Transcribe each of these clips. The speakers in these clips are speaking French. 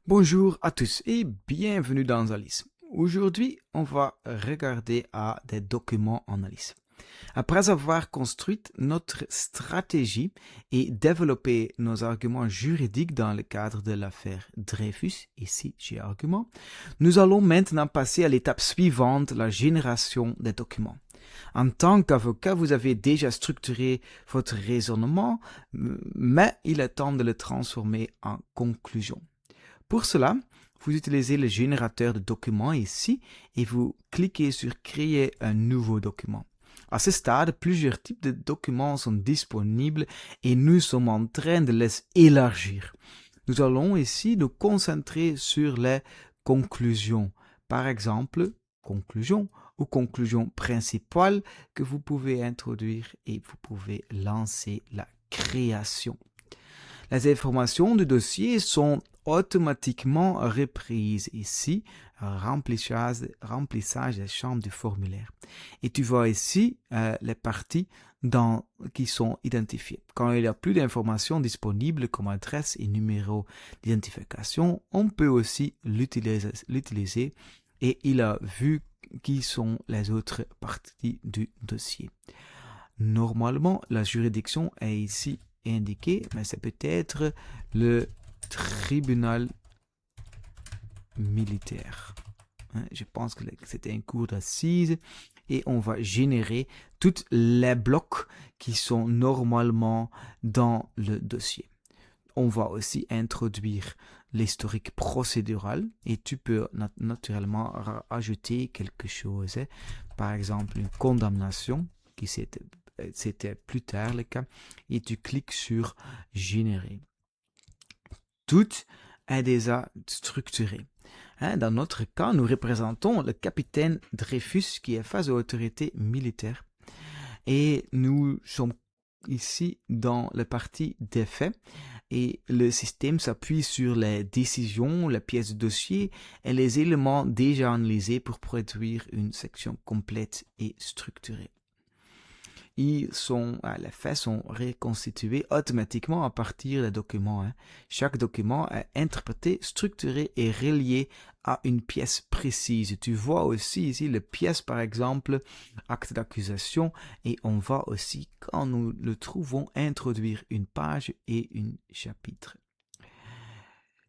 Bonjour à tous et bienvenue dans Alice. Aujourd'hui, on va regarder à des documents en Alice. Après avoir construit notre stratégie et développé nos arguments juridiques dans le cadre de l'affaire Dreyfus, ici j'ai argument, nous allons maintenant passer à l'étape suivante, la génération des documents. En tant qu'avocat, vous avez déjà structuré votre raisonnement, mais il est temps de le transformer en conclusion. Pour cela, vous utilisez le générateur de documents ici et vous cliquez sur Créer un nouveau document. À ce stade, plusieurs types de documents sont disponibles et nous sommes en train de les élargir. Nous allons ici nous concentrer sur les conclusions. Par exemple, conclusion ou conclusion principale que vous pouvez introduire et vous pouvez lancer la création. Les informations du dossier sont automatiquement reprises ici, remplissage des champs du formulaire. Et tu vois ici les parties qui sont identifiées. Quand il n'y a plus d'informations disponibles comme adresse et numéro d'identification, on peut aussi l'utiliser et il a vu qui sont les autres parties du dossier. Normalement, la juridiction est ici indiqué, mais c'est peut-être le tribunal militaire. Je pense que c'était un cours d'assises et on va générer tous les blocs qui sont normalement dans le dossier. On va aussi introduire l'historique procédural et tu peux naturellement ajouter quelque chose, par exemple une condamnation qui c'était plus tard le cas, et tu cliques sur générer. Tout est déjà structuré. Dans notre cas, nous représentons le capitaine Dreyfus qui est face aux autorités militaires et nous sommes ici dans la partie des faits et le système s'appuie sur les décisions, les pièces de dossier et les éléments déjà analysés pour produire une section complète et structurée. Les faits sont reconstitués automatiquement à partir des documents. Chaque document est interprété, structuré et relié à une pièce précise. Tu vois aussi ici les pièces, par exemple, acte d'accusation, et on va aussi, quand nous le trouvons, introduire une page et un chapitre.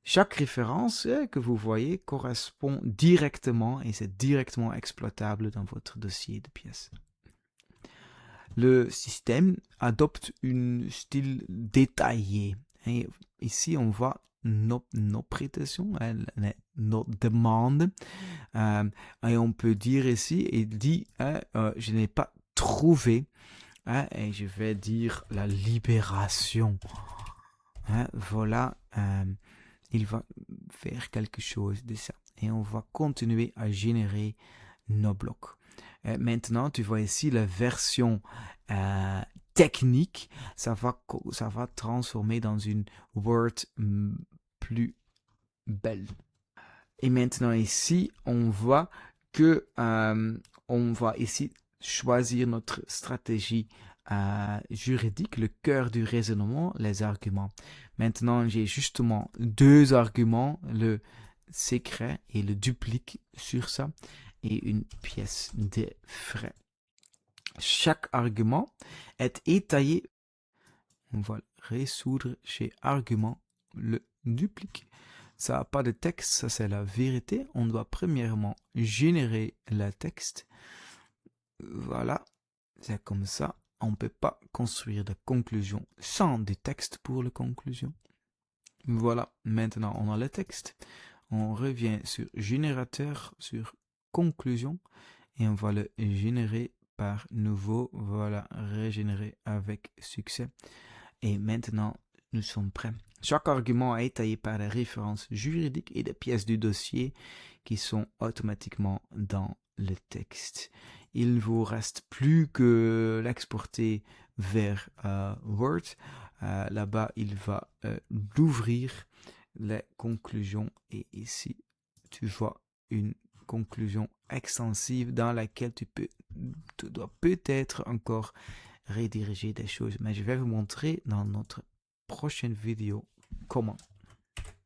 Chaque référence que vous voyez correspond directement et c'est directement exploitable dans votre dossier de pièces. Le système adopte un style détaillé. Et ici, on voit nos prétentions, nos demandes. Et on peut dire ici, il dit, je n'ai pas trouvé. Et je vais dire la libération. Voilà, il va faire quelque chose de ça. Et on va continuer à générer nos blocs. Maintenant, tu vois ici la version technique. Ça va transformer dans une Word plus belle. Et maintenant ici, on voit que on va ici choisir notre stratégie juridique, le cœur du raisonnement, les arguments. Maintenant, j'ai justement deux arguments, le secret et le duplique sur ça, et une pièce de frais. Chaque argument est étayé. On va résoudre chez argument le duplique. Ça n'a pas de texte, ça c'est la vérité. On doit premièrement générer le texte. Voilà, c'est comme ça. On ne peut pas construire de conclusion sans du texte pour la conclusion. Voilà, maintenant on a le texte. On revient sur générateur, sur conclusion, et on va le générer par nouveau. Voilà, régénérer avec succès. Et maintenant, nous sommes prêts. Chaque argument est étayé par les références juridiques et des pièces du dossier qui sont automatiquement dans le texte. Il ne vous reste plus que l'exporter vers Word. Là-bas, il va l'ouvrir, les conclusions, et ici, tu vois une conclusion extensive dans laquelle tu dois peut-être encore rediriger des choses, mais je vais vous montrer dans notre prochaine vidéo comment.